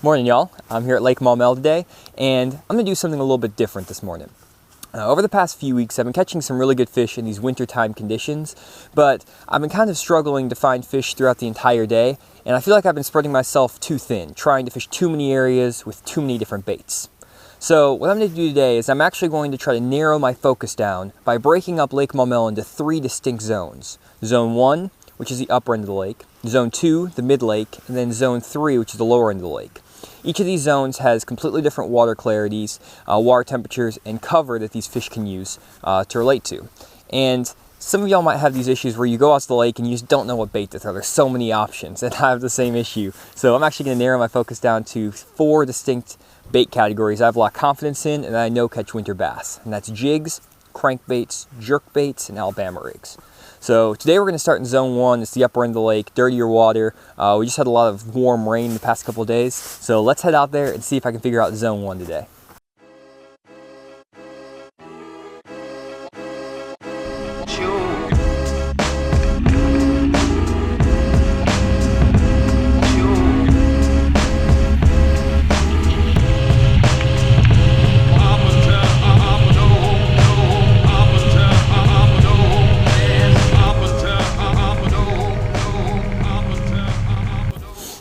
Morning, y'all. I'm here at Lake Maumelle today, and I'm going to do something a little bit different this morning. Over the past few weeks, I've been catching some really good fish in these wintertime conditions, but I've been kind of struggling to find fish throughout the entire day, and I feel like I've been spreading myself too thin, trying to fish too many areas with too many different baits. So what I'm going to do today is I'm actually going to try to narrow my focus down by breaking up Lake Maumelle into 3 distinct zones. Zone 1, which is the upper end of the lake, Zone 2, the mid-lake, and then Zone 3, which is the lower end of the lake. Each of these zones has completely different water clarities, water temperatures, and cover that these fish can use to relate to. And some of y'all might have these issues where you go out to the lake and you just don't know what bait to throw. There's so many options, and I have the same issue. So I'm actually going to narrow my focus down to 4 distinct bait categories I have a lot of confidence in and I know catch winter bass. And that's jigs, crankbaits, jerkbaits, and Alabama rigs. So today we're going to start in Zone 1. It's the upper end of the lake, dirtier water. We just had a lot of warm rain the past couple of days. So let's head out there and see if I can figure out Zone 1 today.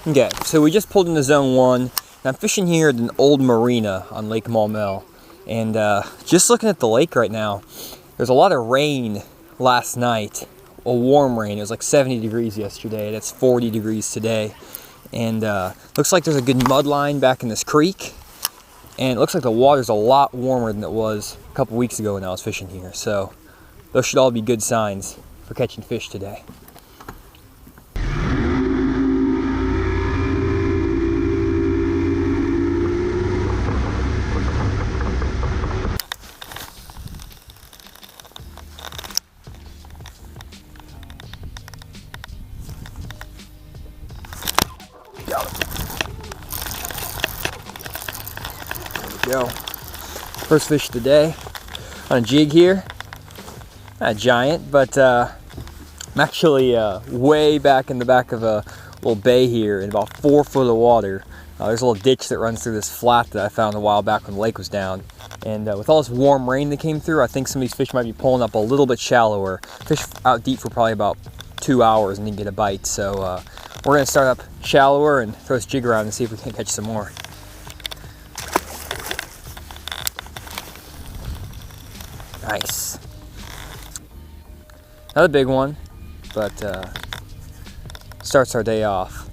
Okay, so we just pulled into Zone 1, and I'm fishing here at an old marina on Lake Maumelle. And just looking at the lake right now, there's a lot of rain last night, a warm rain. It was like 70 degrees yesterday, that's 40 degrees today. And looks like there's a good mud line back in this creek. And it looks like the water's a lot warmer than it was a couple weeks ago when I was fishing here. So those should all be good signs for catching fish today. Go. First fish of the day on a jig here. Not a giant, but I'm actually way back in the back of a little bay here in about 4 foot of water. There's a little ditch that runs through this flat that I found a while back when the lake was down. And with all this warm rain that came through, I think some of these fish might be pulling up a little bit shallower. Fish out deep for probably about 2 hours and didn't get a bite. So we're going to start up shallower and throw this jig around and see if we can catch some more. Nice. Another big one, but starts our day off.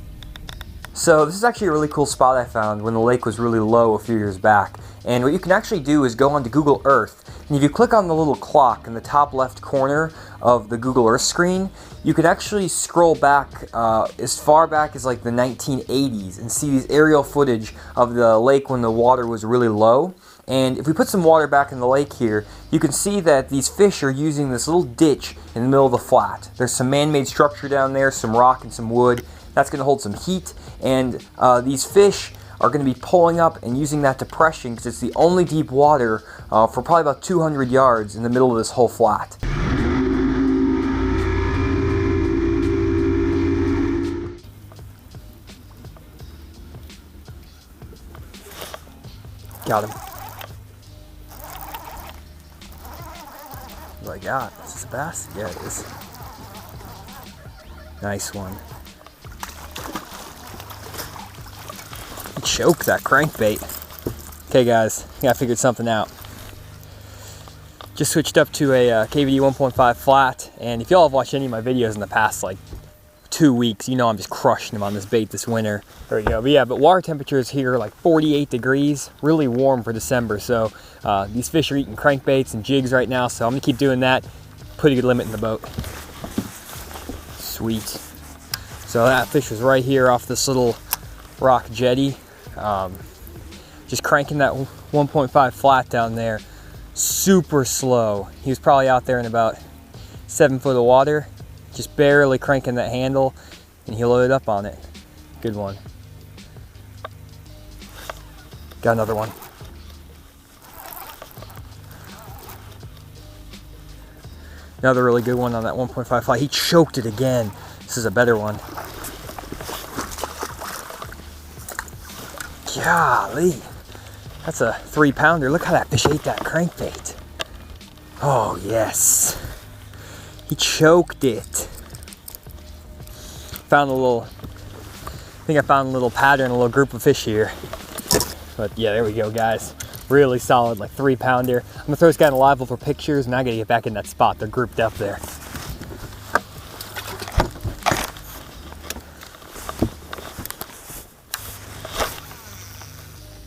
So this is actually a really cool spot I found when the lake was really low a few years back. And what you can actually do is go onto Google Earth, and if you click on the little clock in the top left corner of the Google Earth screen, you can actually scroll back as far back as like the 1980s and see these aerial footage of the lake when the water was really low. And if we put some water back in the lake here, you can see that these fish are using this little ditch in the middle of the flat. There's some man-made structure down there, some rock and some wood. That's going to hold some heat, and these fish are going to be pulling up and using that depression because it's the only deep water for probably about 200 yards in the middle of this whole flat. Got him. What do I got? Is this a bass? Yeah, it is. Nice one. Choke that crankbait. Okay guys, I think I figured something out. Just switched up to a KVD 1.5 flat, and if y'all have watched any of my videos in the past like 2 weeks, you know I'm just crushing them on this bait this winter. There we go. But yeah, but water temperatures here are like 48 degrees, really warm for December. So these fish are eating crankbaits and jigs right now, so I'm gonna keep doing that. Put a good limit in the boat. Sweet. So that fish was right here off this little rock jetty. Just cranking that 1.5 flat down there, super slow. He was probably out there in about 7 foot of water, just barely cranking that handle, and he loaded up on it. Good one. Got another one. Another really good one on that 1.5 fly. He choked it again. This is a better one. Golly, that's a 3-pounder. Look how that fish ate that crankbait. Oh yes, he choked it. Found a little, I think I found a little pattern, a little group of fish here. But yeah, there we go, guys. Really solid, like 3-pounder. I'm gonna throw this guy in a live well for pictures, and I gotta get back in that spot. They're grouped up there.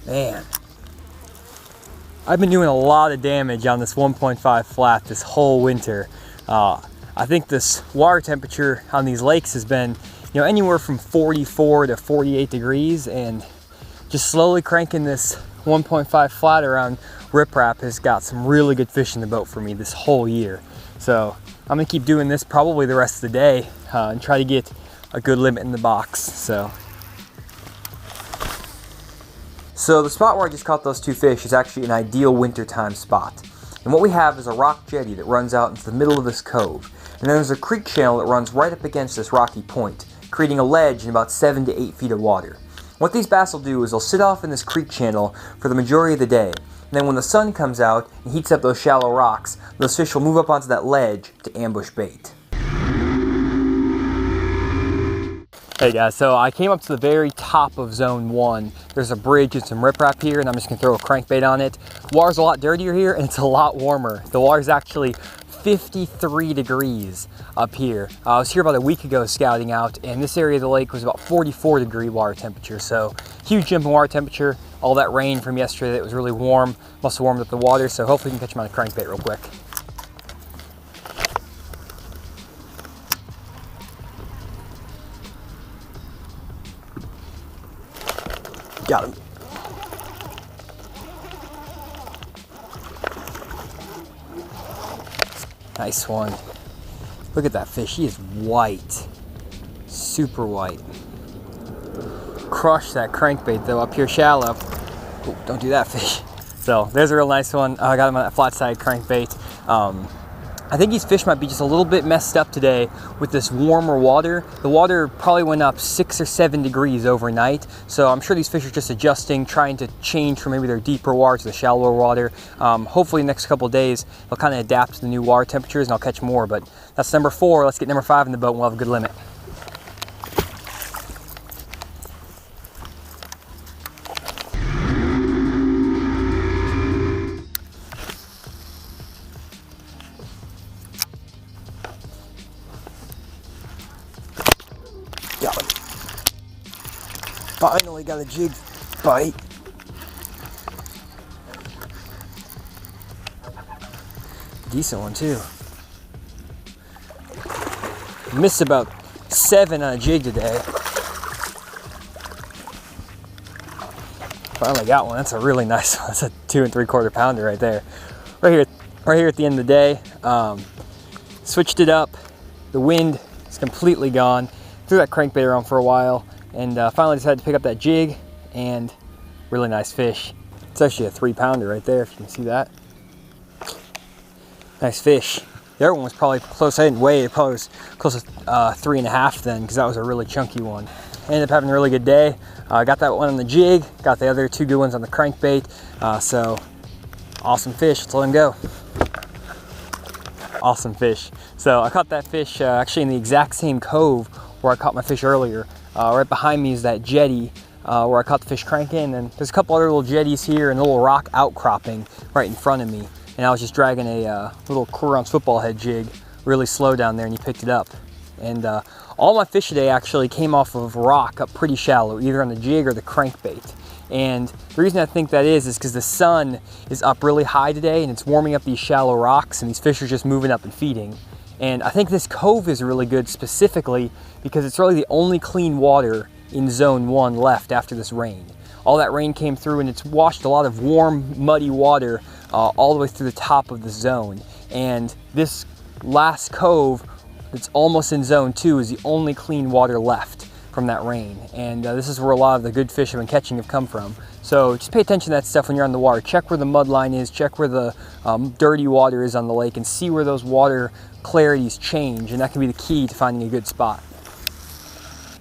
Man, I've been doing a lot of damage on this 1.5 flat this whole winter. I think this water temperature on these lakes has been, you know, anywhere from 44 to 48 degrees, and just slowly cranking this 1.5 flat around riprap has got some really good fish in the boat for me this whole year. So I'm gonna keep doing this probably the rest of the day and try to get a good limit in the box. So the spot where I just caught those 2 fish is actually an ideal wintertime spot. And what we have is a rock jetty that runs out into the middle of this cove. And then there's a creek channel that runs right up against this rocky point, creating a ledge in about 7 to 8 feet of water. What these bass will do is they'll sit off in this creek channel for the majority of the day. And then when the sun comes out and heats up those shallow rocks, those fish will move up onto that ledge to ambush bait. Hey guys, so I came up to the very top of zone 1. There's a bridge and some riprap here, and I'm just gonna throw a crankbait on it. The water's a lot dirtier here, and it's a lot warmer. The water's actually 53 degrees up here. I was here about a week ago scouting out, and this area of the lake was about 44-degree water temperature. So huge jump in water temperature. All that rain from yesterday that was really warm must have warmed up the water, so hopefully we can catch them on a crankbait real quick. Got him. Nice one. Look at that fish. He is white. Super white. Crushed that crankbait though up here shallow. Oh, don't do that, fish. So there's a real nice one. I got him on that flat side crankbait. I think these fish might be just a little bit messed up today with this warmer water. The water probably went up 6 or 7 degrees overnight. So I'm sure these fish are just adjusting, trying to change from maybe their deeper water to the shallower water. Hopefully the next couple of days, they'll kind of adapt to the new water temperatures and I'll catch more. But that's number 4. Let's get number 5 in the boat and we'll have a good limit. Got him. Finally got a jig bite. Decent one too. Missed about 7 on a jig today. Finally got one. That's a really nice one. That's a 2 3/4 pounder right there. Right here at the end of the day. Switched it up. The wind is completely gone. Threw that crankbait around for a while and finally decided to pick up that jig, and really nice fish. It's actually a 3-pounder right there, if you can see that. Nice fish. The other one was probably close. I didn't weigh it. Probably was close to 3.5 then, because that was a really chunky one. Ended up having a really good day. Got that one on the jig. Got the other 2 good ones on the crankbait. So awesome fish. Let's let him go. Awesome fish. So I caught that fish actually in the exact same cove where I caught my fish earlier. Right behind me is that jetty where I caught the fish cranking, and there's a couple other little jetties here and a little rock outcropping right in front of me. And I was just dragging a little quarter-ounce football head jig really slow down there, and he picked it up. And all my fish today actually came off of rock up pretty shallow, either on the jig or the crankbait. And the reason I think that is because the sun is up really high today, and it's warming up these shallow rocks, and these fish are just moving up and feeding. And I think this cove is really good specifically because it's really the only clean water in zone 1 left after this rain. All that rain came through and it's washed a lot of warm, muddy water all the way through the top of the zone. And this last cove that's almost in zone 2 is the only clean water left from that rain. And this is where a lot of the good fish I've been catching have come from. So just pay attention to that stuff when you're on the water. Check where the mud line is, check where the dirty water is on the lake, and see where those water clarities change, and that can be the key to finding a good spot.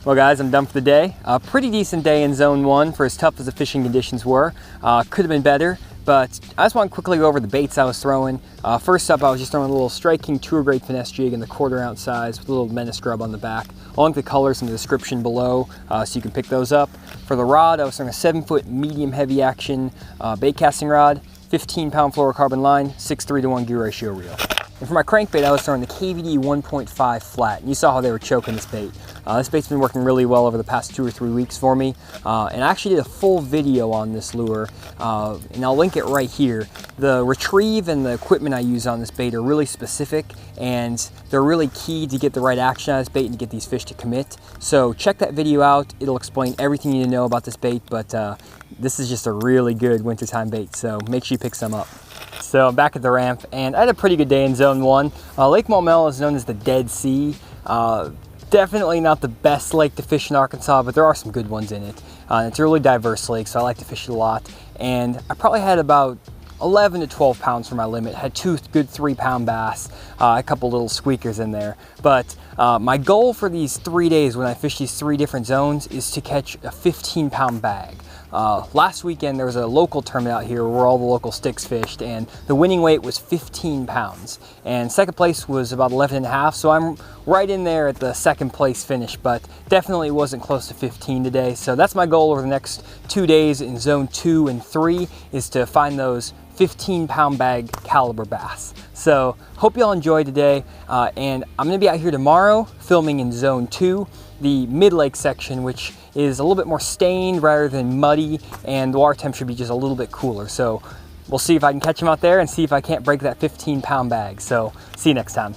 Well guys, I'm done for the day. A pretty decent day in zone 1 for as tough as the fishing conditions were. Could have been better, but I just want to quickly go over the baits I was throwing. First up, I was just throwing a little striking tour grade finesse jig in the 1/4 ounce size with a little Menace Grub on the back. I'll link the colors in the description below so you can pick those up. For the rod, I was throwing a 7-foot medium heavy action bait casting rod, 15-pound fluorocarbon line, 6:3-to-1 gear ratio reel. And for my crankbait, I was throwing the KVD 1.5 flat, and you saw how they were choking this bait. This bait's been working really well over the past 2 or 3 weeks for me, and I actually did a full video on this lure, and I'll link it right here. The retrieve and the equipment I use on this bait are really specific, and they're really key to get the right action on this bait and to get these fish to commit. So check that video out. It'll explain everything you need to know about this bait, but this is just a really good wintertime bait, so make sure you pick some up. So I'm back at the ramp, and I had a pretty good day in zone 1. Lake Maumelle is known as the Dead Sea. Definitely not the best lake to fish in Arkansas, but there are some good ones in it. It's a really diverse lake, so I like to fish it a lot. And I probably had about 11 to 12 pounds for my limit. Had 2 good 3-pound bass, a couple little squeakers in there. But my goal for these 3 days when I fish these 3 different zones is to catch a 15-pound bag. Last weekend there was a local tournament out here where all the local sticks fished, and the winning weight was 15 pounds. And second place was about 11.5, so I'm right in there at the second place finish, but definitely wasn't close to 15 today. So that's my goal over the next 2 days in zone 2 and 3 is to find those 15-pound bag caliber bass. So hope y'all enjoyed today, and I'm gonna be out here tomorrow filming in zone 2, the mid-lake section, which is a little bit more stained rather than muddy, and the water temp should be just a little bit cooler. So we'll see if I can catch them out there and see if I can't break that 15-pound bag. So see you next time.